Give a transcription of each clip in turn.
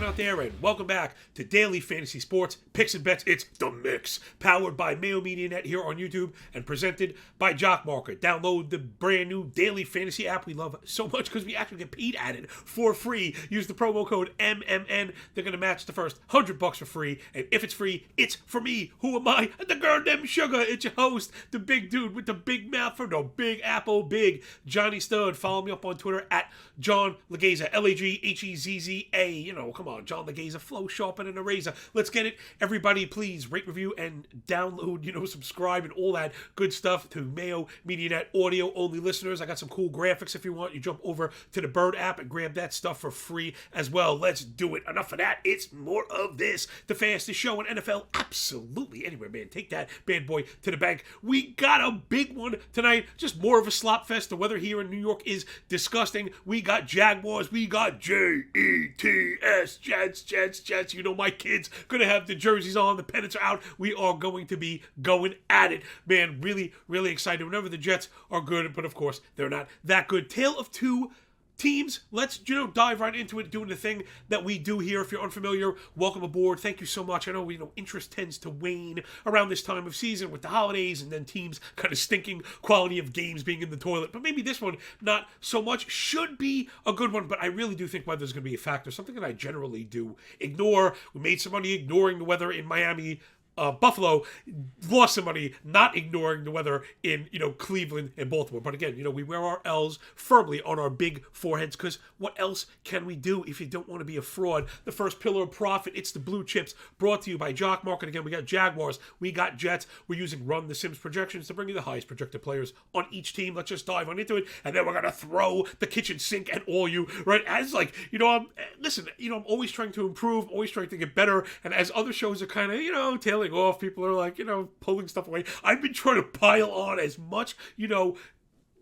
everyone out there, and welcome back to Daily Fantasy Sports Picks and Bets. It's The Mix, powered by Mayo Media Net here on YouTube and presented by Jock. Download the brand new Daily Fantasy app we love so much because we actually get paid at it for free. Use the promo code MMN. They're going to match the first $100 for free, and if it's free, it's for me. Who am I? The goddamn sugar. It's your host, the big dude with the big mouth for the Big Apple, Big Johnny Stud. Follow me up on Twitter at John Laghezza, Laghezza. You know, come on, John Laghezza, flow sharper than a razor. Let's get it. Everybody, please rate, review, and download, subscribe and all that good stuff to Mayo Media Net audio-only listeners. I got some cool graphics if you want. You jump over to the Bird app and grab that stuff for free as well. Let's do it. Enough of that. It's more of this. The fastest show in NFL absolutely anywhere, man. Take that bad boy to the bank. We got a big one tonight. Just more of a slop fest. The weather here in New York is disgusting. We got Jaguars. We got Jets, Jets. You know my kids gonna have the jerseys on. The pennants are out. We are going to be going at it. Man, really, really excited. Whenever the Jets are good, but of course, they're not that good. Tale of two teams. Let's, dive right into it, doing the thing that we do here. If you're unfamiliar, welcome aboard. Thank you so much. I know, interest tends to wane around this time of season with the holidays and then teams kind of stinking, quality of games being in the toilet. But maybe this one, not so much. Should be a good one, but I really do think weather's going to be a factor. Something that I generally do ignore. We made some money ignoring the weather in Miami. Buffalo lost some money not ignoring the weather in, Cleveland and Baltimore. But again, we wear our L's firmly on our big foreheads because what else can we do if you don't want to be a fraud? The first pillar of profit, it's the blue chips, brought to you by Jock. Again, we got Jaguars, we got Jets. We're using Run the Sims projections to bring you the highest projected players on each team. Let's just dive on into it, and then we're going to throw the kitchen sink at all you, right? As I'm always trying to improve, always trying to get better, and as other shows are kind of, tailing off, people are pulling stuff away. I've been trying to pile on as much,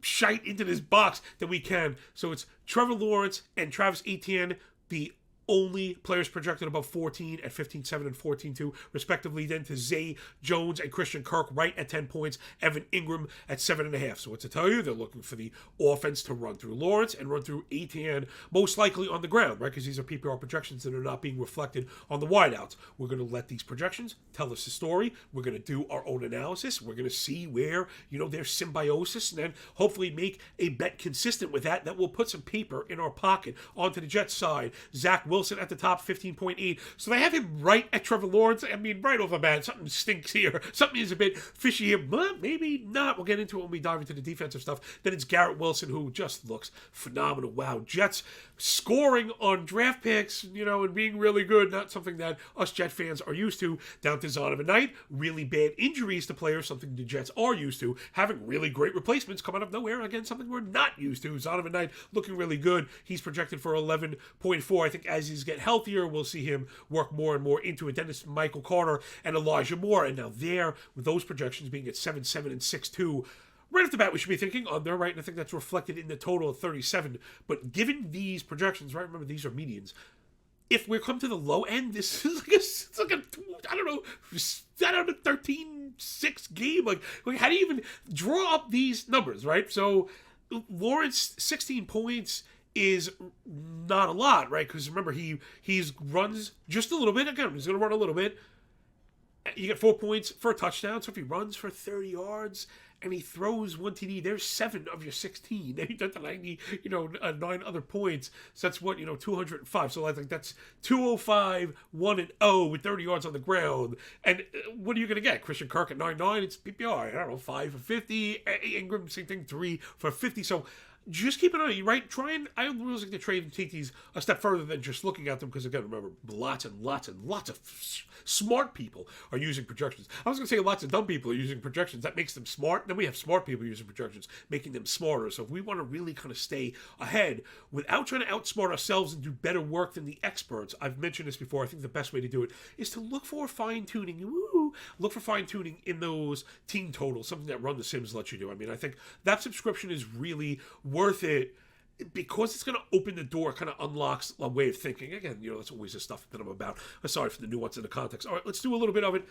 shite into this box that we can. So it's Trevor Lawrence and Travis Etienne, the only players projected above 14 at 15-7 and 14-2, respectively. Then to Zay Jones and Christian Kirk right at 10 points. Evan Ingram at 7.5. So what to tell you, they're looking for the offense to run through Lawrence and run through Etienne, most likely on the ground, right? Because these are PPR projections that are not being reflected on the wideouts. We're going to let these projections tell us the story. We're going to do our own analysis. We're going to see where, there's symbiosis, and then hopefully make a bet consistent with that will put some paper in our pocket. Onto the Jets side, Zach Wilson at the top, 15.8. So they have him right at Trevor Lawrence. I mean, right off the bat, something stinks here. Something is a bit fishy here, but maybe not. We'll get into it when we dive into the defensive stuff. Then it's Garrett Wilson, who just looks phenomenal. Wow, Jets scoring on draft picks, and being really good. Not something that us Jet fans are used to. Down to Zonovan Knight, really bad injuries to players, something the Jets are used to. Having really great replacements come out of nowhere. Again, something we're not used to. Zonovan Knight looking really good. He's projected for 11.4. I think as he's get healthier, we'll see him work more and more into it. Then it's Michael Carter and Elijah Moore. And now there, with those projections being at 7-7 and 6-2, right off the bat, we should be thinking under, right? And I think that's reflected in the total of 37. But given these projections, right? Remember, these are medians. If we come to the low end, this is like a 13-6 game. Like, how do you even draw up these numbers, right? So Lawrence, 16 points is not a lot, right? Because remember, he runs just a little bit. Again, he's going to run a little bit. You get 4 points for a touchdown. So if he runs for 30 yards and he throws one TD, there's 7 of your 16. Then you get to 90, 9 other points. So that's what, 205. So I think that's 205, 1-0 with 30 yards on the ground. And what are you going to get? Christian Kirk at 9.9. It's PPR. I don't know, 5 for 50. Ingram, same thing, 3 for 50. So just keep an eye, right? I always like to trade and take these a step further than just looking at them, because again, remember, lots and lots of smart people are using projections. I was going to say lots of dumb people are using projections. That makes them smart. Then we have smart people using projections, making them smarter. So if we want to really kind of stay ahead without trying to outsmart ourselves and do better work than the experts, I've mentioned this before, I think the best way to do it is to look for fine-tuning. Look for fine-tuning in those team totals, something that Run the Sims lets you do. I mean, I think that subscription is really worth it, because it's going to open the door, kind of unlocks a way of thinking. Again, that's always the stuff that I'm about, aside from the nuance and the context. All right, let's do a little bit of it.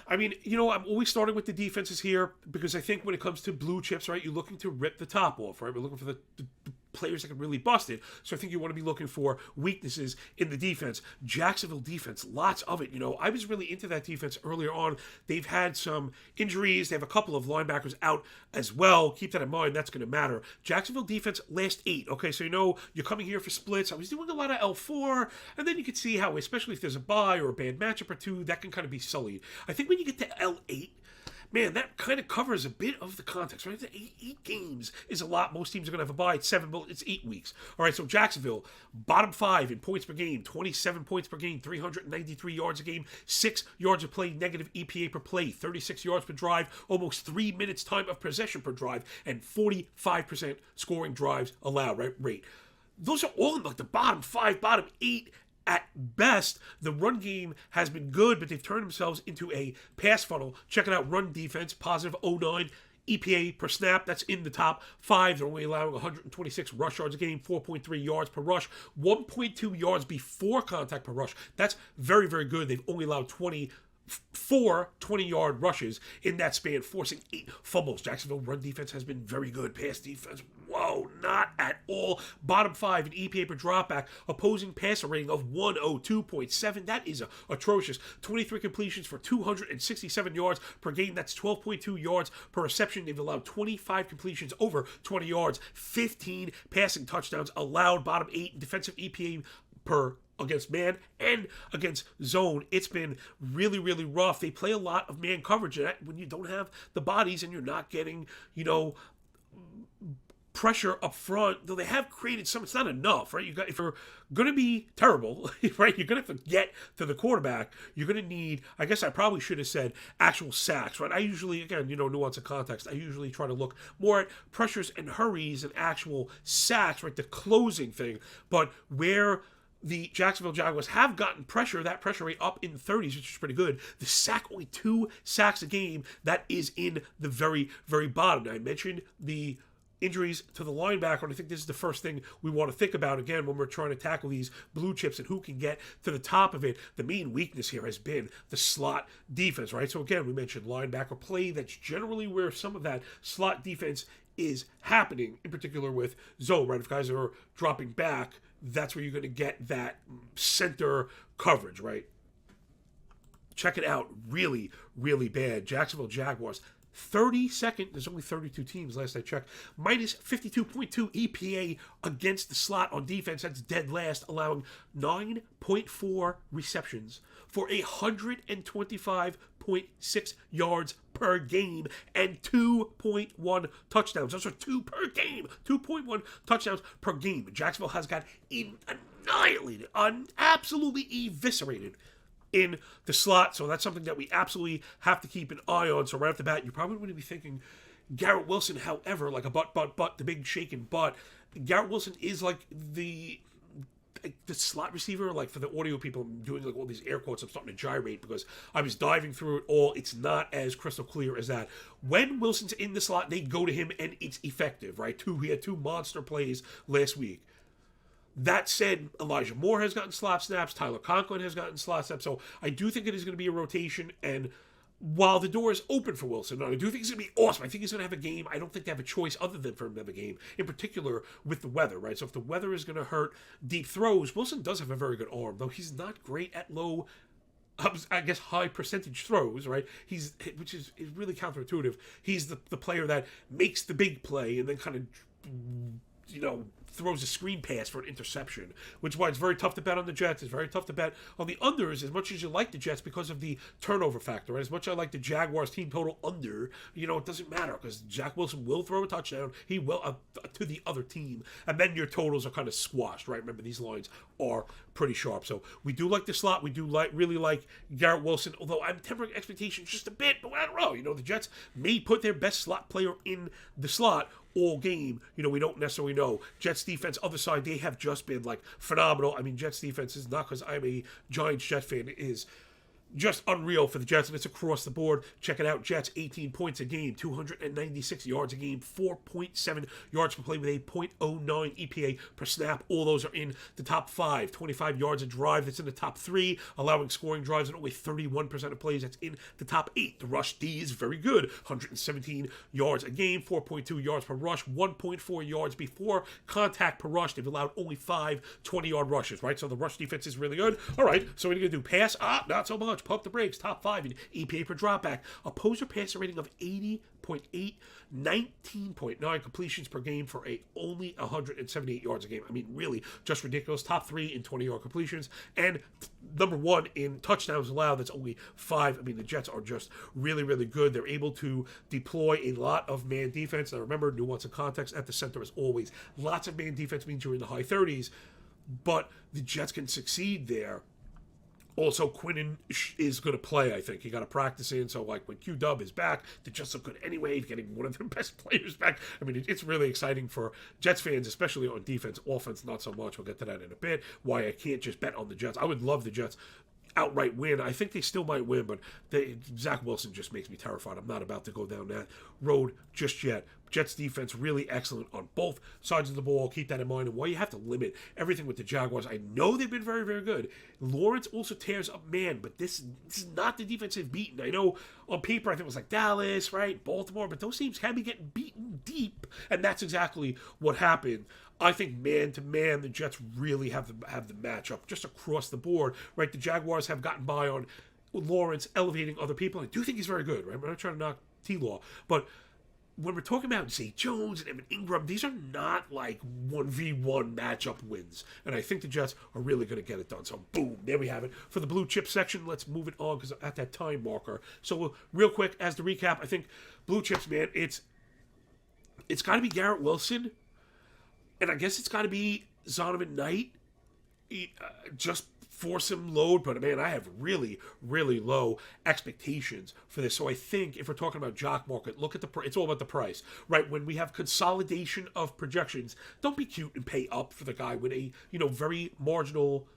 I mean, I'm always starting with the defenses here, because I think when it comes to blue chips, right, you're looking to rip the top off, right? We're looking for the players that can really bust it. So I think you want to be looking for weaknesses in the defense. Jacksonville defense, lots of it. I was really into that defense earlier on. They've had some injuries. They have a couple of linebackers out as well. Keep that in mind. That's going to matter. Jacksonville defense, last 8. Okay, so you're coming here for splits. I was doing a lot of L4, and then you can see how, especially if there's a bye or a bad matchup or two, that can kind of be sullied. I think when you get to L8, man, that kind of covers a bit of the context, right? The eight games is a lot. Most teams are going to have a bye. It's 7, but it's 8 weeks. All right, so Jacksonville, bottom 5 in points per game, 27 points per game, 393 yards a game, 6 yards of play, negative EPA per play, 36 yards per drive, almost 3 minutes time of possession per drive, and 45% scoring drives allowed, right? Rate. Those are all in like the bottom 5, bottom 8. At best, the run game has been good, but they've turned themselves into a pass funnel. Check it out, run defense, positive 0.9 EPA per snap. That's in the top 5. They're only allowing 126 rush yards a game, 4.3 yards per rush, 1.2 yards before contact per rush. That's very, very good. They've only allowed 4 20-yard rushes in that span, forcing 8 fumbles. Jacksonville run defense has been very good. Pass defense, whoa, not at all. Bottom 5 in EPA per dropback. Opposing passer rating of 102.7. That is atrocious. 23 completions for 267 yards per game. That's 12.2 yards per reception. They've allowed 25 completions over 20 yards. 15 passing touchdowns allowed. Bottom 8 in defensive EPA per against man and against zone. It's been really, really rough. They play a lot of man coverage, and when you don't have the bodies and you're not getting, pressure up front, though they have created some, it's not enough, right? If you're going to be terrible, right, you're going to have to get to the quarterback. You're going to need, I guess I probably should have said actual sacks, right? I usually, again, nuance of context, I usually try to look more at pressures and hurries and actual sacks, right? The closing thing. But where the Jacksonville Jaguars have gotten pressure, that pressure rate up in the 30s, which is pretty good. The sack, only 2 sacks a game. That is in the very, very bottom. Now, I mentioned the injuries to the linebacker, and I think this is the first thing we want to think about, again, when we're trying to tackle these blue chips and who can get to the top of it. The main weakness here has been the slot defense, right? So, again, we mentioned linebacker play. That's generally where some of that slot defense is happening, in particular with zone, right? If guys are dropping back, that's where you're going to get that center coverage, right? Check it out. Really, really bad. Jacksonville Jaguars, 32nd. There's only 32 teams, last I checked. Minus 52.2 EPA against the slot on defense. That's dead last, allowing 9.4 receptions for 125.6 yards per game and 2.1 touchdowns. Those are 2 per game. 2.1 touchdowns per game. Jacksonville has got annihilated, absolutely eviscerated in the slot. So that's something that we absolutely have to keep an eye on. So right off the bat, you're probably going to be thinking Garrett Wilson, however, like a but, the big shaking but. Garrett Wilson is like the slot receiver, like for the audio people, I'm doing like all these air quotes, I'm starting to gyrate because I was diving through it all. It's not as crystal clear as that. When Wilson's in the slot, they go to him and it's effective, right? He had 2 monster plays last week. That said, Elijah Moore has gotten slot snaps. Tyler Conklin has gotten slot snaps. So I do think it is going to be a rotation. And while the door is open for Wilson, I do think he's going to be awesome. I think he's going to have a game. I don't think they have a choice other than for him to have a game, in particular with the weather, right? So if the weather is going to hurt deep throws, Wilson does have a very good arm, though he's not great at low, I guess, high percentage throws, right? Which is really counterintuitive. He's the player that makes the big play and then kind of, throws a screen pass for an interception, which is why it's very tough to bet on the Jets. It's very tough to bet on the unders as much as you like the Jets because of the turnover factor. Right? As much as I like the Jaguars team total under, it doesn't matter because Jack Wilson will throw a touchdown. He will to the other team, and then your totals are kind of squashed, right? Remember, these lines are pretty sharp. So we do like the slot. We do really like Garrett Wilson, although I'm tempering expectations just a bit, but I don't know. The Jets may put their best slot player in the slot all game. We don't necessarily know. Jets defense, other side, they have just been like phenomenal. I mean, Jets defense is not because I'm a Giants Jet fan, is just unreal for the Jets, and it's across the board. Check it out. Jets, 18 points a game, 296 yards a game, 4.7 yards per play with a .09 EPA per snap. All those are in the top 5. 25 yards a drive, that's in the top 3, allowing scoring drives in only 31% of plays. That's in the top 8. The rush D is very good. 117 yards a game, 4.2 yards per rush, 1.4 yards before contact per rush. They've allowed only 5 20-yard rushes, right? So the rush defense is really good. All right, so what are you going to do? Pass? Not so much. Pump the brakes. Top 5 in EPA per dropback. Opposer passer rating of 80.8, 19.9 completions per game for only 178 yards a game. I mean, really, just ridiculous. Top 3 in 20-yard completions, and number 1 in touchdowns allowed. That's only 5. I mean, the Jets are just really, really good. They're able to deploy a lot of man defense. Now, remember, nuance and context at the center as always. Lots of man defense means you're in the high 30s, but the Jets can succeed there. Also, Quinnen is going to play, I think. He got to practice in, so like when Q-Dub is back, they're just so good anyway, getting one of their best players back. I mean, it's really exciting for Jets fans, especially on defense. Offense, not so much. We'll get to that in a bit. Why I can't just bet on the Jets. I would love the Jets outright win. I think they still might win, but Zach Wilson just makes me terrified. I'm not about to go down that road just yet. Jets defense really excellent on both sides of the ball. Keep that in mind. And why you have to limit everything with the Jaguars. I know they've been very, very good. Lawrence also tears up man, but this is not the defense they've beaten. I know on paper I think it was like Dallas, right? Baltimore, but those teams can be getting beaten deep, and that's exactly what happened. I think man to man, the Jets really have the matchup just across the board, right? The Jaguars have gotten by on Lawrence elevating other people. I do think he's very good, right? I'm not trying to knock T-Law, but when we're talking about Zay Jones and Evan Ingram, these are not like 1v1 matchup wins. And I think the Jets are really going to get it done. So, boom, there we have it. For the blue chip section, let's move it on because I'm at that time marker. So, real quick, as the recap, I think blue chips, man, it's got to be Garrett Wilson. And I guess it's got to be Zonovan Knight. Just force him load, but man, I have really, really low expectations for this. So I think if we're talking about Jock market, look at it's all about the price, right? When we have consolidation of projections, don't be cute and pay up for the guy with a very marginal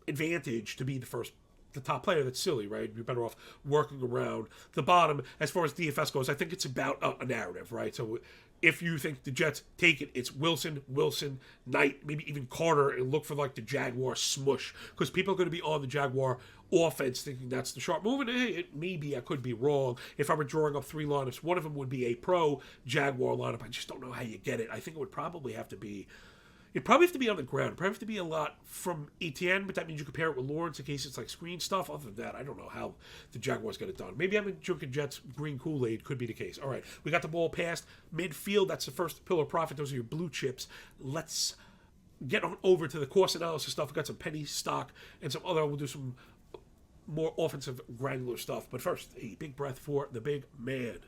advantage to be the top player. That's silly, right? You're better off working around the bottom. As far as DFS goes, I think it's about a narrative, right? So if you think the Jets take it, it's Wilson, Knight, maybe even Carter, and look for like the Jaguar smush, because people are going to be on the Jaguar offense thinking that's the sharp move, and hey, maybe I could be wrong. If I were drawing up 3 lineups, one of them would be a pro Jaguar lineup. I just don't know how you get it. I think it would probably have to be on the ground. It'd probably have to be a lot from Etienne, but that means you compare it with Lawrence in case it's like screen stuff. Other than that, I don't know how the Jaguars get it done. Maybe I'm drinking Jets green Kool-Aid. Could be the case. All right, we got the ball passed midfield. That's the first pillar of profit. Those are your blue chips. Let's get on over to the course analysis stuff. We got some penny stock and some other. We'll do some more offensive granular stuff. But first, a big breath for the big man.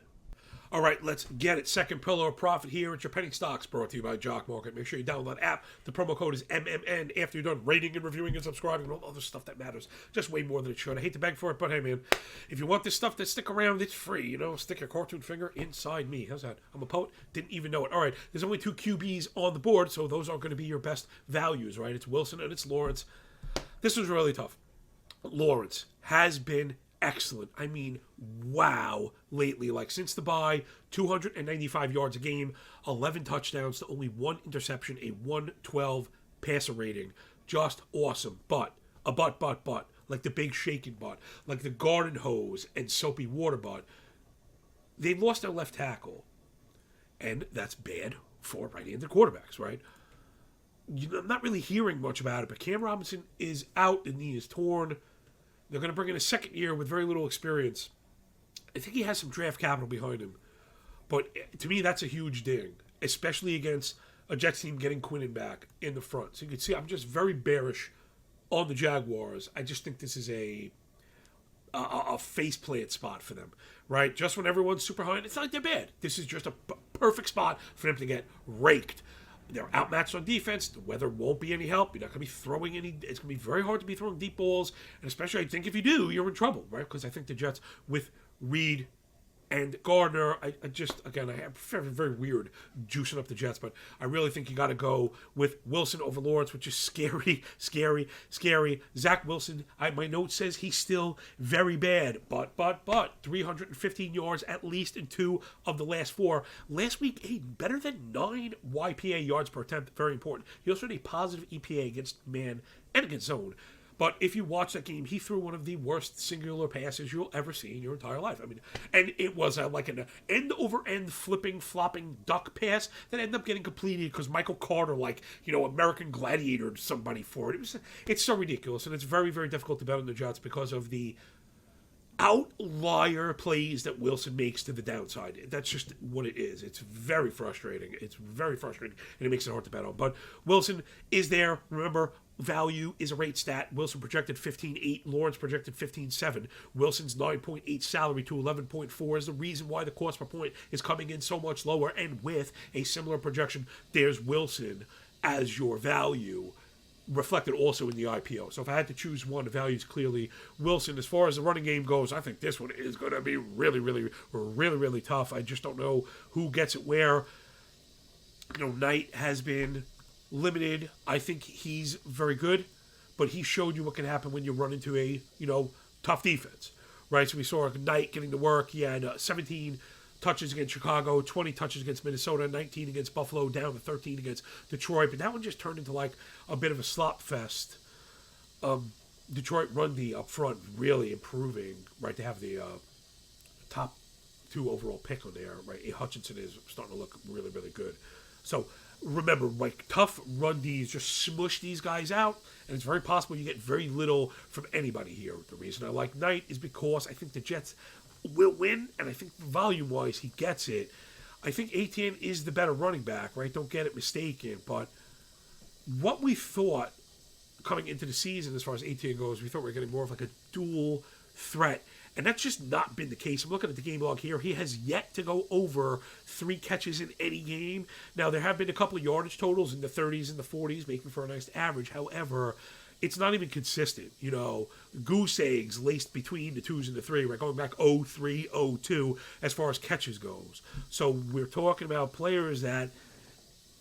All right, let's get it. Second pillar of profit here at your penny stocks, brought to you by Jock Market. Make sure you download that app. The promo code is MMN. After you're done rating and reviewing and subscribing and all the other stuff that matters, just way more than it should. I hate to beg for it, but hey, man, if you want this stuff to stick around, it's free. Stick your cartoon finger inside me. How's that? I'm a poet. Didn't even know it. All right, there's only 2 QBs on the board, so those are going to be your best values, right? It's Wilson and it's Lawrence. This was really tough. Lawrence has been excellent. I mean, wow, lately. Like, since the bye, 295 yards a game, 11 touchdowns to only 1 interception, a 112 passer rating. Just awesome. But, like the big shaking butt, like the garden hose and soapy water butt. They've lost their left tackle. And that's bad for right-handed quarterbacks, right? I'm not really hearing much about it, but Cam Robinson is out. The knee is torn. They're going to bring in a second year with very little experience. I think he has some draft capital behind him. But to me, that's a huge ding, especially against a Jets team getting Quinnen back in the front. So you can see I'm just very bearish on the Jaguars. I just think this is a faceplant spot for them, right? Just when everyone's super high, and it's not like they're bad. This is just a perfect spot for them to get raked. They're outmatched on defense. The weather won't be any help. You're not going to be throwing any. It's going to be very hard to be throwing deep balls. And especially, I think if you do, you're in trouble, right? Because I think the Jets with Reed And Gardner, I just, again, I have very, very weird juicing up the Jets, but I really think you got to go with Wilson over Lawrence, which is scary, scary, scary. Zach Wilson, my note says he's still very bad, but 315 yards at least in 2 of the last 4. Last week, better than 9 YPA yards per attempt, very important. He also had a positive EPA against man and against zone. But if you watch that game, he threw one of the worst singular passes you'll ever see in your entire life. I mean, and it was like an end-over-end flipping, flopping duck pass that ended up getting completed because Michael Carter, American Gladiator somebody for it. It's so ridiculous, and it's very, very difficult to bet on the Jets because of the outlier plays that Wilson makes to the downside. That's just what it is. It's very frustrating. It's very frustrating, and it makes it hard to bet on. But Wilson is there. Remember, value is a rate stat. Wilson projected 15.8. Lawrence projected 15.7. Wilson's 9.8 salary to 11.4 is the reason why the cost per point is coming in so much lower. And with a similar projection, there's Wilson as your value, reflected also in the IPO. So if I had to choose one, the value is clearly Wilson. As far as the running game goes, I think this one is going to be really, really, really, really tough. I just don't know who gets it where. Knight has been limited. I think he's very good, but he showed you what can happen when you run into a, tough defense, right? So we saw Knight getting to work. He had 17 touches against Chicago, 20 touches against Minnesota, 19 against Buffalo, down to 13 against Detroit. But that one just turned into like a bit of a slop fest. Detroit run D up front really improving, right? They have the top 2 overall pick on there, right? A. Hutchinson is starting to look really, really good. So remember, tough run Ds just smush these guys out, and it's very possible you get very little from anybody here. The reason I like Knight is because I think the Jets will win, and I think volume-wise he gets it. I think Etienne is the better running back, right? Don't get it mistaken, but what we thought coming into the season as far as Etienne goes, we thought we were getting more of like a dual threat, and that's just not been the case. I'm looking at the game log here. He has yet to go over 3 catches in any game. Now, there have been a couple of yardage totals in the 30s and the 40s, making for a nice average. However, it's not even consistent. Goose eggs laced between the 2s and the 3, right? Going back 0-3, 0-2 as far as catches goes. So we're talking about players that,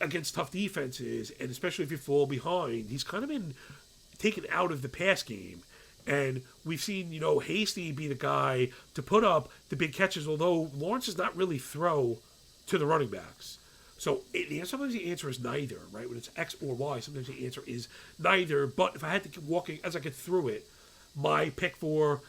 against tough defenses, and especially if you fall behind, he's kind of been taken out of the pass game. And we've seen, Hasty be the guy to put up the big catches, although Lawrence does not really throw to the running backs. So sometimes the answer is neither, right? When it's X or Y, sometimes the answer is neither. But if I had to keep walking as I get through it, my pick for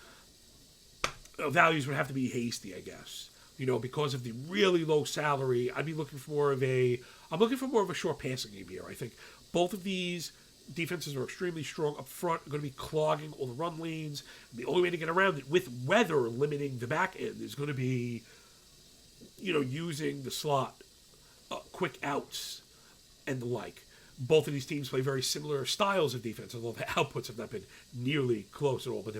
values would have to be Hasty, I guess. Because of the really low salary, I'd be looking for more of a short passing game here. I think both of these defenses are extremely strong up front, are going to be clogging all the run lanes. The only way to get around it with weather limiting the back end is going to be, using the slot, quick outs, and the like. Both of these teams play very similar styles of defense, although the outputs have not been nearly close at all. But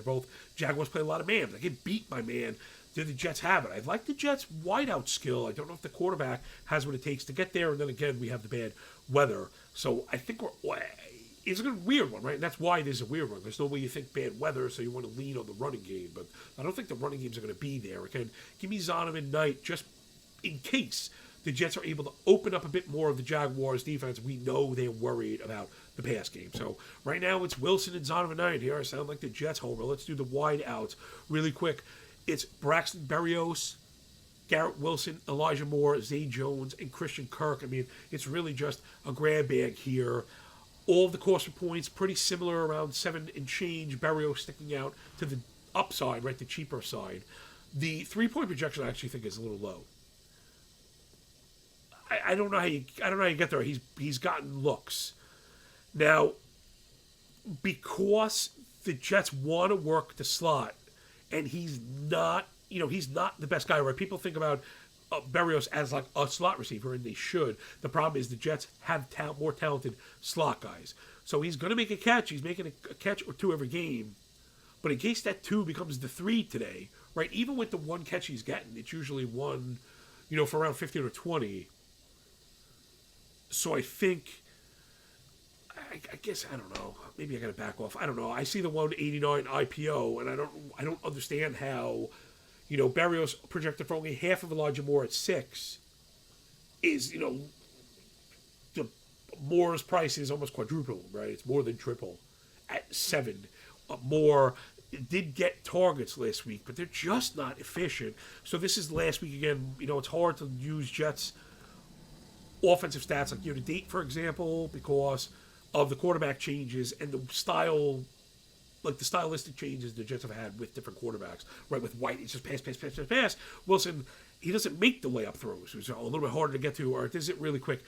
Jaguars play a lot of man. They get beat by man. The Jets have it. I like the Jets' wideout skill. I don't know if the quarterback has what it takes to get there. And then again, we have the bad weather. So I think it's a weird one, right? And that's why there's a weird one. There's no way you think bad weather, so you want to lean on the running game. But I don't think the running games are going to be there. Again, give me Zonovan Knight just in case the Jets are able to open up a bit more of the Jaguars' defense. We know they're worried about the pass game. So right now it's Wilson and Zonovan Knight here. I sound like the Jets homer. Let's do the wide outs really quick. It's Braxton Berrios, Garrett Wilson, Elijah Moore, Zay Jones, and Christian Kirk. I mean, it's really just a grab bag here. All of the cost per points pretty similar, around 7 and change. Berrios sticking out to the upside, right, the cheaper side. The 3-point projection I actually think is a little low. I don't know how you get there. He's gotten looks. Now, because the Jets want to work the slot, and he's not the best guy, right? People think about Berrios as like a slot receiver, and they should. The problem is the Jets have more talented slot guys. So he's going to make a catch. He's making a catch or 2 every game. But in case that 2 becomes the 3 today, right? Even with the 1 catch he's getting, it's usually 1, for around 15 or 20. So I think, I guess, I don't know. Maybe I got to back off. I don't know. I see the 189 IPO, and I don't understand how Berrios projected for only half of Elijah Moore at 6 is, the Moore's price is almost quadruple, right? It's more than triple at 7. Moore did get targets last week, but they're just not efficient. So this is last week again. It's hard to use Jets offensive stats like year to date, for example, because of the quarterback changes and the style, like the stylistic changes the Jets have had with different quarterbacks. Right, with White, it's just pass, pass, pass, pass, pass. Wilson, he doesn't make the layup throws. It's a little bit harder to get to, or is it really quick?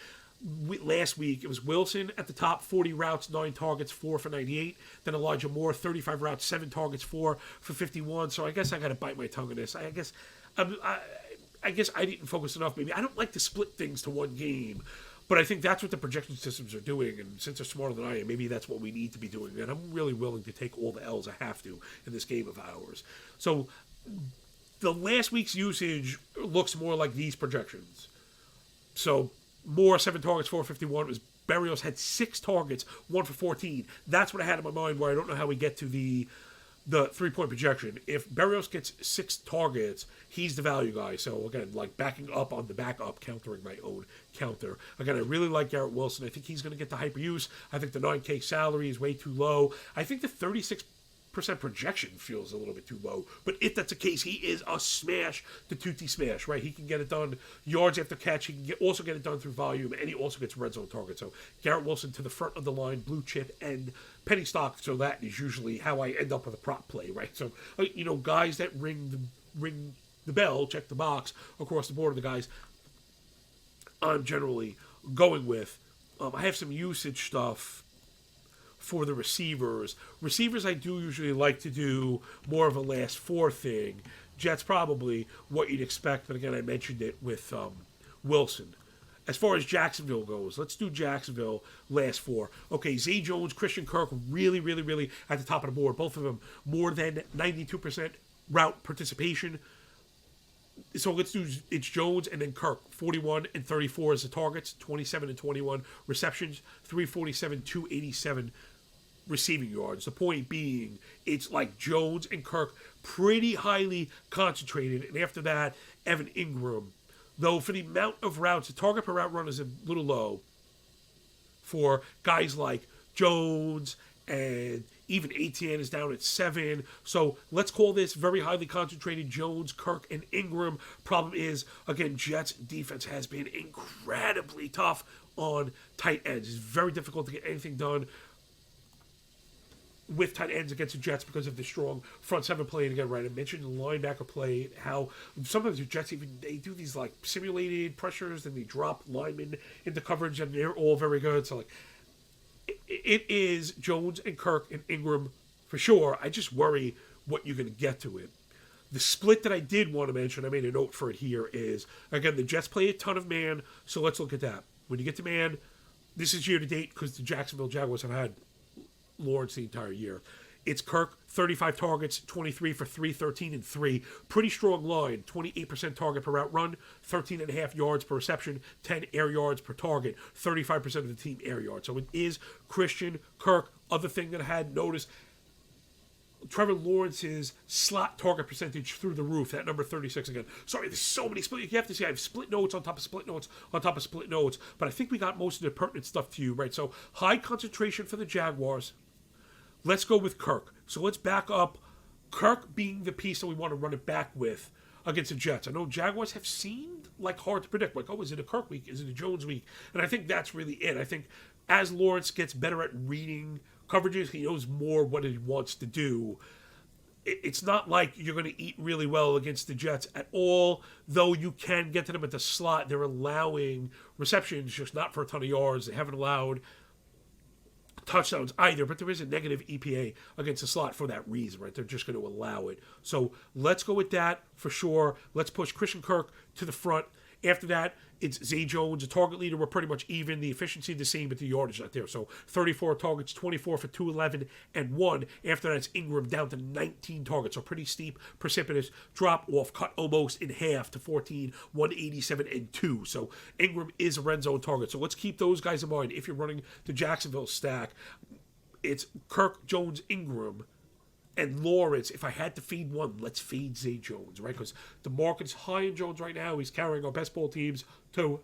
Last week, it was Wilson at the top, 40 routes, 9 targets, 4 for 98. Then Elijah Moore, 35 routes, 7 targets, 4 for 51. So I guess I got to bite my tongue on this. I guess I didn't focus enough. Maybe I don't like to split things to one game, but I think that's what the projection systems are doing. And since they're smarter than I am, maybe that's what we need to be doing. And I'm really willing to take all the L's I have to in this game of ours. So the last week's usage looks more like these projections. So Moore, 7 targets, 451. It was Berrios had 6 targets, 1 for 14. That's what I had in my mind, where I don't know how we get to the 3-point projection. If Berrios gets 6 targets, he's the value guy. So again, like backing up on the backup, countering my own counter. Again, I really like Garrett Wilson. I think he's going to get the hyper use. I think the $9K salary is way too low. I think the 36% projection feels a little bit too low. But if that's the case, he is a smash, the Tutti smash, right? He can get it done yards after catch. He can also get it done through volume, and he also gets red zone targets. So Garrett Wilson to the front of the line, blue chip, and penny stock. So that is usually how I end up with a prop play, right? So, guys that ring the bell, check the box across the board of the guys I'm generally going with. I have some usage stuff for the receivers. Receivers, I do usually like to do more of a last 4 thing. Jets probably what you'd expect, but again, I mentioned it with Wilson. As far as Jacksonville goes, let's do Jacksonville last 4. Okay, Zay Jones, Christian Kirk, really, really, really at the top of the board. Both of them more than 92% route participation. So let's do, it's Jones and then Kirk, 41 and 34 as the targets, 27 and 21 receptions, 347, 287 receiving yards. The point being, it's like Jones and Kirk pretty highly concentrated. And after that, Evan Ingram. Though for the amount of routes, the target per route run is a little low for guys like Jones, and even ATN is down at 7. So let's call this very highly concentrated Jones, Kirk, and Ingram. Problem is, again, Jets defense has been incredibly tough on tight ends. It's very difficult to get anything done with tight ends against the Jets because of the strong front 7 play. And again, right, I mentioned the linebacker play, how sometimes the Jets they do these like simulated pressures and they drop linemen into coverage and they're all very good. So like it is Jones and Kirk and Ingram for sure. I just worry what you're going to get to it. The split that I did want to mention, I made a note for it here, is again the Jets play a ton of man, so let's look at that. When you get to man, this is year to date because the Jacksonville Jaguars have had Lawrence the entire year. It's Kirk, 35 targets, 23 for 313 and 3. Pretty strong line, 28% target per route run, 13.5 yards per reception, 10 air yards per target, 35% of the team air yards. So it is Christian Kirk. Other thing that I had noticed, Trevor Lawrence's slot target percentage through the roof, that number 36 again. Sorry, there's so many split. You have to see, I have split notes on top of split notes on top of split notes, but I think we got most of the pertinent stuff to you, right? So high concentration for the Jaguars. Let's go with Kirk. So let's back up Kirk being the piece that we want to run it back with against the Jets. I know Jaguars have seemed like hard to predict. Like, oh, is it a Kirk week? Is it a Jones week? And I think that's really it. I think as Lawrence gets better at reading coverages, he knows more what he wants to do. It's not like you're going to eat really well against the Jets at all, though you can get to them at the slot. They're allowing receptions, just not for a ton of yards. They haven't allowed touchdowns either, but there is a negative EPA against the slot for that reason, right? They're just going to allow it. So let's go with that for sure. Let's push Christian Kirk to the front. After that, it's Zay Jones, a target leader. We're pretty much even. The efficiency the same, but the yardage not there. So 34 targets, 24 for 211 and 1. After that, it's Ingram down to 19 targets. So pretty steep, precipitous drop off, cut almost in half to 14, 187 and 2. So Ingram is a red zone target. So let's keep those guys in mind. If you're running the Jacksonville stack, it's Kirk, Jones, Ingram and Lawrence, if I had to fade one, let's fade Zay Jones, right? Because the market's high in Jones right now. He's carrying our best ball teams to,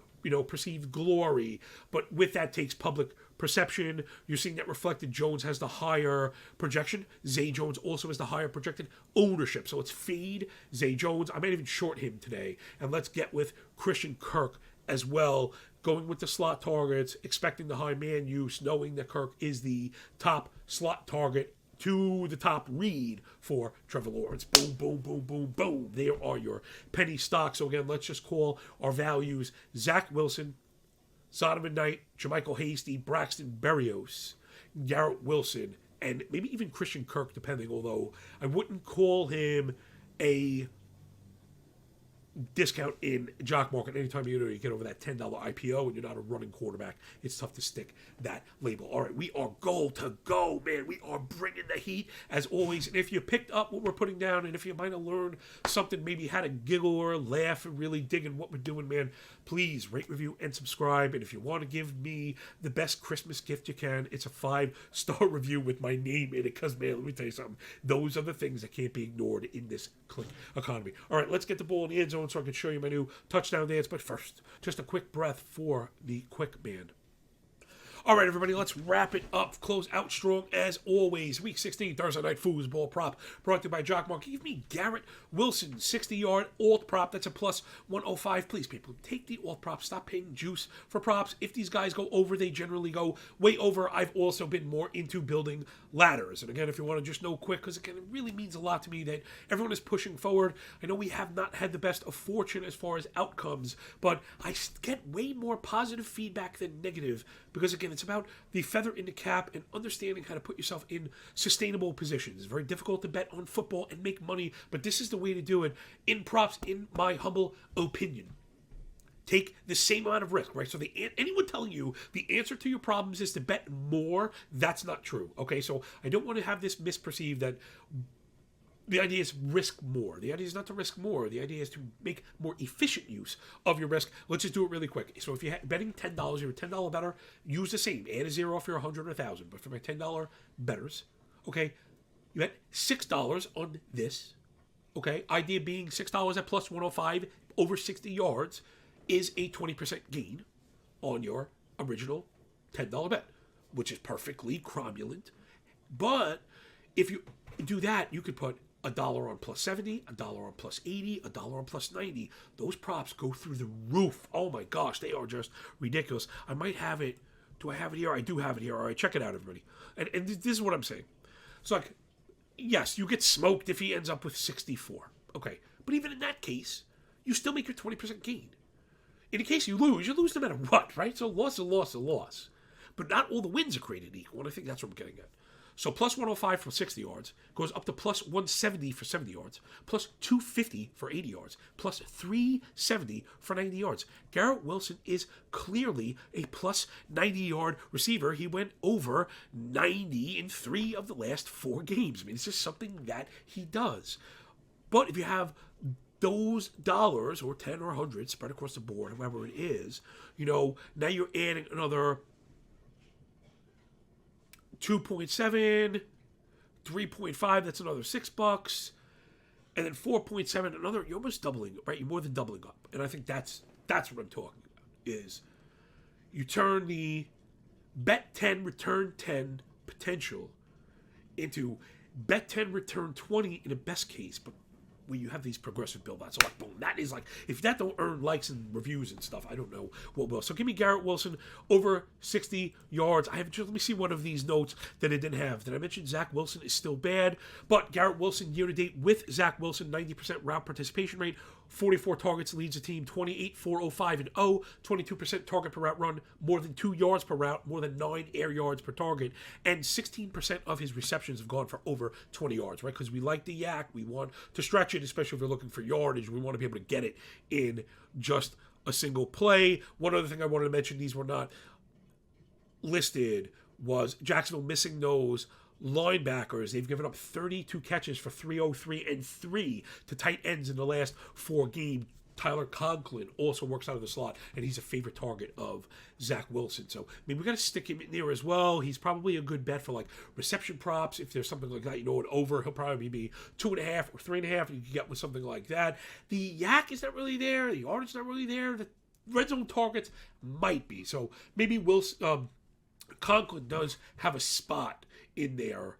perceived glory. But with that takes public perception. You're seeing that reflected. Jones has the higher projection. Zay Jones also has the higher projected ownership. So let's fade Zay Jones. I might even short him today. And let's get with Christian Kirk as well. Going with the slot targets, expecting the high man use, knowing that Kirk is the top slot target to the top read for Trevor Lawrence. Boom, boom, boom, boom, boom. There are your penny stocks. So again, let's just call our values Zach Wilson, Zonovan Knight, Jermichael Hasty, Braxton Berrios, Garrett Wilson, and maybe even Christian Kirk, depending, although I wouldn't call him a discount in Jock market. Anytime you get over that $10 IPO and you're not a running quarterback, it's tough to stick that label. All right, we are goal to go, man. We are bringing the heat as always. And if you picked up what we're putting down, and if you might have learned something, maybe how to giggle or laugh and really dig in what we're doing, man, please rate, review, and subscribe. And if you want to give me the best Christmas gift you can, it's a 5-star review with my name in it. Because, man, let me tell you something. Those are the things that can't be ignored in this click economy. All right, let's get the ball in the end zone so I can show you my new touchdown dance. But first, just a quick breath for the quick band. All right, everybody, let's wrap it up. Close out strong as always. Week 16, Thursday Night Foosball prop brought to you by Jock Mark. Give me Garrett Wilson, 60-yard alt prop. That's a plus 105. Please, people, take the alt prop. Stop paying juice for props. If these guys go over, they generally go way over. I've also been more into building ladders. And again, if you want to just know quick, because again, it really means a lot to me that everyone is pushing forward. I know we have not had the best of fortune as far as outcomes, but I get way more positive feedback than negative because, again, it's about the feather in the cap and understanding how to put yourself in sustainable positions. It's very difficult to bet on football and make money, but this is the way to do it in props, in my humble opinion. Take the same amount of risk, right? So anyone telling you the answer to your problems is to bet more, that's not true, okay? So I don't want to have this misperceived that the idea is risk more. The idea is not to risk more. The idea is to make more efficient use of your risk. Let's just do it really quick. So if you're betting $10, you're a $10 better, use the same. Add a zero if you're 100 or 1,000. But for my $10 bettors, okay, you bet $6 on this, okay? Idea being $6 at plus 105 over 60 yards is a 20% gain on your original $10 bet, which is perfectly cromulent. But if you do that, you could put $1 on plus 70, $1 on plus 80, $1 on plus 90. Those props go through the roof. Oh my gosh, they are just ridiculous. I might have it. Do I have it here? I do have it here. All right, check it out, everybody. And this is what I'm saying. It's like, yes, you get smoked if he ends up with 64. Okay, but even in that case, you still make your 20% gain. In the case you lose no matter what, right? So loss, a loss, a loss. But not all the wins are created equal, and I think that's what I'm getting at. So plus 105 for 60 yards goes up to plus 170 for 70 yards, plus 250 for 80 yards, plus 370 for 90 yards. Garrett Wilson is clearly a plus 90-yard receiver. He went over 90 in 3 of the last 4 games. I mean, it's just something that he does. But if you have those dollars, or 10 or 100, spread across the board, however it is, now you're adding another 2.7, 3.5, that's another $6, and then 4.7, another, you're almost doubling, right? You're more than doubling up. And I think that's what I'm talking about, is you turn the bet 10, return 10 potential into bet 10, return 20 in a best case, but where you have these progressive build-outs. So, like, boom, that is like, if that don't earn likes and reviews and stuff, I don't know what will. So give me Garrett Wilson over 60 yards. Let me see one of these notes that I didn't have. Did I mention Zach Wilson is still bad? But Garrett Wilson year-to-date with Zach Wilson, 90% route participation rate, 44 targets, leads the team 28, 405 and 0, 22% target per route run, more than 2 yards per route, more than 9 air yards per target, and 16% of his receptions have gone for over 20 yards, right? Because we like the yak, we want to stretch it, especially if you're looking for yardage. We want to be able to get it in just a single play. One other thing I wanted to mention, these were not listed, was Jacksonville missing those linebackers. They've given up 32 catches for 303 and 3 to tight ends in the last 4 games. Tyler Conklin also works out of the slot, and he's a favorite target of Zach Wilson. So, I mean, we got to stick him in there as well. He's probably a good bet for like reception props. If there's something like that, an over, he'll probably be 2.5 or 3.5. You can get with something like that. The yak is not really there. The yardage is not really there. The red zone targets might be. So maybe Conklin does have a spot in there,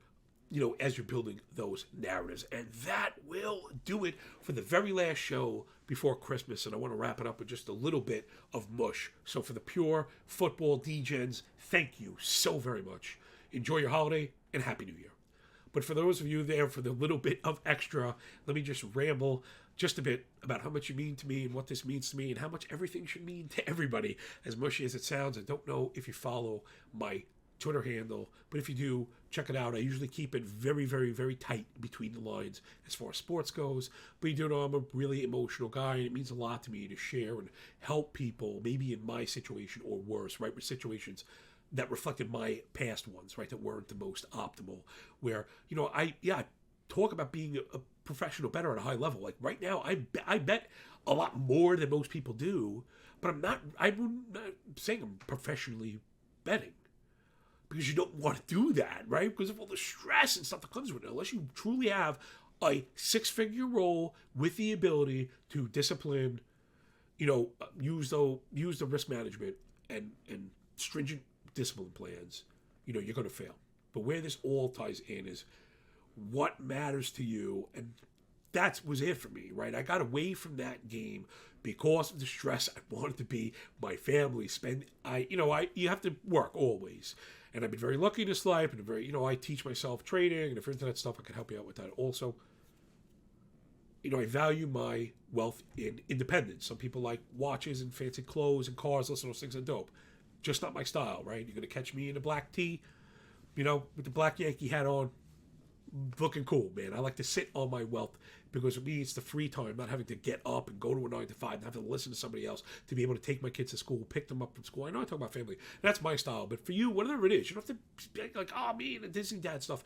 as you're building those narratives. And that will do it for the very last show before Christmas. And I want to wrap it up with just a little bit of mush. So for the pure football degens, thank you so very much. Enjoy your holiday and Happy New Year. But for those of you there for the little bit of extra, let me just ramble just a bit about how much you mean to me and what this means to me and how much everything should mean to everybody. As mushy as it sounds, I don't know if you follow my Twitter handle, but if you do, check it out. I usually keep it very, very, very tight between the lines as far as sports goes. But you do know I'm a really emotional guy, and it means a lot to me to share and help people, maybe in my situation or worse, right, with situations that reflected my past ones, right, that weren't the most optimal. Where, I talk about being a professional bettor at a high level. Like right now, I bet a lot more than most people do, but I'm not saying I'm professionally betting. Because you don't want to do that, right? Because of all the stress and stuff that comes with it. Unless you truly have a 6-figure role with the ability to discipline, use the risk management and stringent discipline plans, you're going to fail. But where this all ties in is what matters to you, and that was it for me, right? I got away from that game because of the stress. I wanted to be my family. You have to work always. And I've been very lucky in this life, and I teach myself trading and different internet stuff. I can help you out with that also. I value my wealth in independence. Some people like watches and fancy clothes and cars. Listen, those things are dope. Just not my style, right? You're going to catch me in a black tee, with the black Yankee hat on, looking cool, man. I like to sit on my wealth because for me, it's the free time, not having to get up and go to a 9 to 5 and have to listen to somebody else to be able to take my kids to school, pick them up from school. I know I talk about family. That's my style. But for you, whatever it is, you don't have to be like, me and the Disney dad stuff.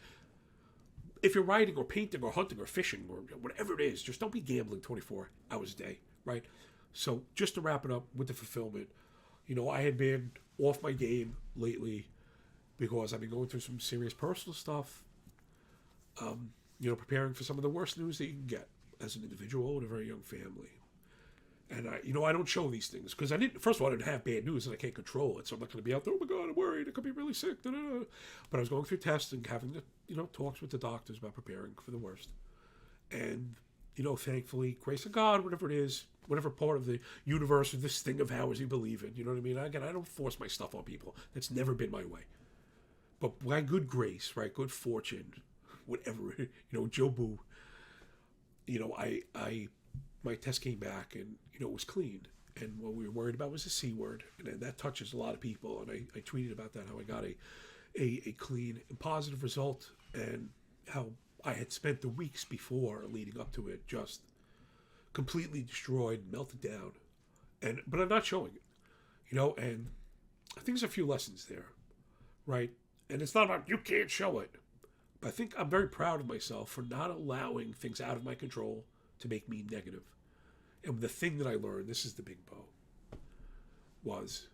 If you're writing or painting or hunting or fishing or whatever it is, just don't be gambling 24 hours a day, right? So just to wrap it up with the fulfillment, I had been off my game lately because I've been going through some serious personal stuff. Preparing for some of the worst news that you can get as an individual in a very young family. And I don't show these things because first of all, I didn't have bad news and I can't control it. So I'm not going to be out there, oh my God, I'm worried, I could be really sick. Da, da, da. But I was going through tests and having talks with the doctors about preparing for the worst. And, thankfully, grace of God, whatever it is, whatever part of the universe or this thing of ours you believe in, you know what I mean? Again, I don't force my stuff on people. That's never been my way. But by good grace, right, good fortune, whatever, Joe Boo, my test came back and, it was clean. And what we were worried about was the C word. And that touches a lot of people. And I tweeted about that, how I got a clean and positive result and how I had spent the weeks before leading up to it just completely destroyed, melted down. But I'm not showing it, and I think there's a few lessons there, right? And it's not about you can't show it. But I think I'm very proud of myself for not allowing things out of my control to make me negative. And the thing that I learned, this is the big bow, was,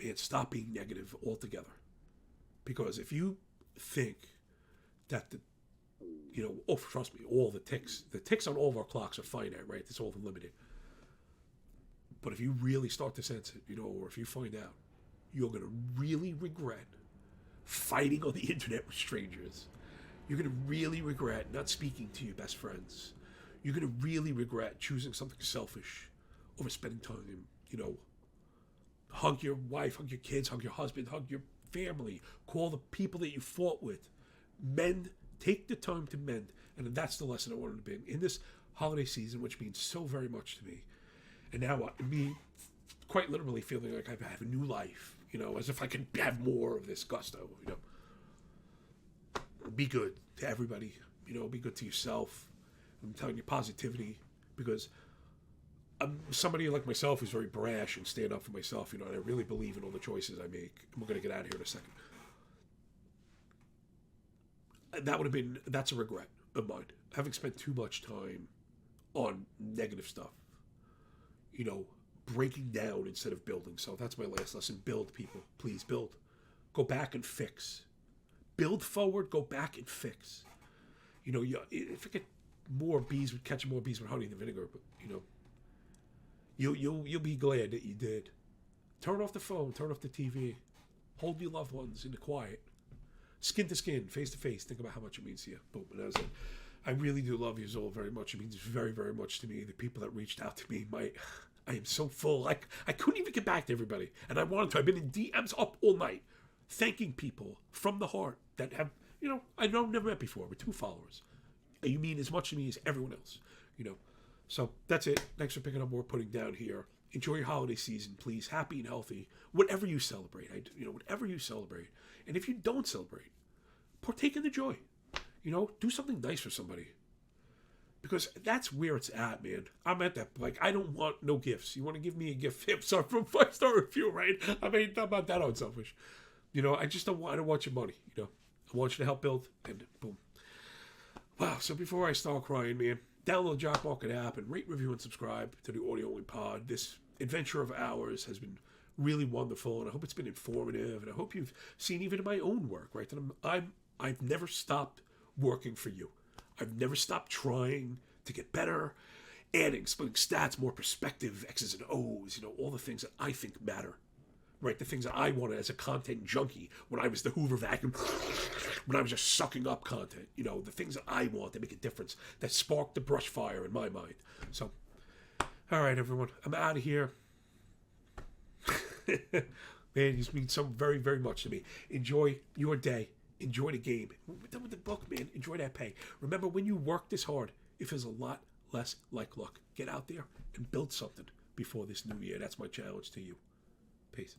man, stop being negative altogether. Because if you think that trust me, all the ticks on all of our clocks are finite, right? It's all limited. But if you really start to sense it, or if you find out, you're going to really regret fighting on the internet with strangers. You're going to really regret not speaking to your best friends. You're going to really regret choosing something selfish over spending time, hug your wife, hug your kids, hug your husband, hug your family, call the people that you fought with. Mend, take the time to mend. And that's the lesson I wanted to bring in this holiday season, which means so very much to me. And now me quite literally feeling like I have a new life, as if I can have more of this gusto, Be good to everybody, be good to yourself. I'm telling you positivity because I'm somebody like myself who's very brash and stand up for myself, and I really believe in all the choices I make. And we're going to get out of here in a second. That's a regret of mine. Having spent too much time on negative stuff. breaking down instead of building. So that's my last lesson. Build, people. Please build. Go back and fix. Build forward, go back and fix. If you get more bees, catching more bees with honey than vinegar, but you'll be glad that you did. Turn off the phone, turn off the TV. Hold your loved ones in the quiet. Skin to skin, face to face. Think about how much it means to you. Boom. And that was it. I really do love you all very much. It means very, very much to me. The people that reached out to me, I am so full. I couldn't even get back to everybody. And I wanted to. I've been in DMs up all night, thanking people from the heart that have, I've never met before with 2 followers. You mean as much to me as everyone else, So that's it. Thanks for picking up more putting down here. Enjoy your holiday season, please. Happy and healthy. Whatever you celebrate, whatever you celebrate. And if you don't celebrate, partake in the joy. Do something nice for somebody. Because that's where it's at, man. I'm at that. I don't want no gifts. You want to give me a gift? I'm sorry, from 5-star review, right? I mean, I'm not that unselfish. I just don't want your money. I want you to help build, and boom. Wow. So before I start crying, man, download the Jock Market app and rate, review, and subscribe to the audio only pod. This adventure of ours has been really wonderful, and I hope it's been informative, and I hope you've seen even in my own work, right? That I've never stopped working for you. I've never stopped trying to get better, adding, splitting stats, more perspective, X's and O's, all the things that I think matter, right? The things that I wanted as a content junkie when I was the Hoover vacuum, when I was just sucking up content, the things that I want to make a difference, that spark the brush fire in my mind. So, all right, everyone, I'm out of here. Man, this means so very, very much to me. Enjoy your day. Enjoy the game. We're done with the book, man. Enjoy that pay. Remember, when you work this hard, it feels a lot less like luck. Get out there and build something before this new year. That's my challenge to you. Peace.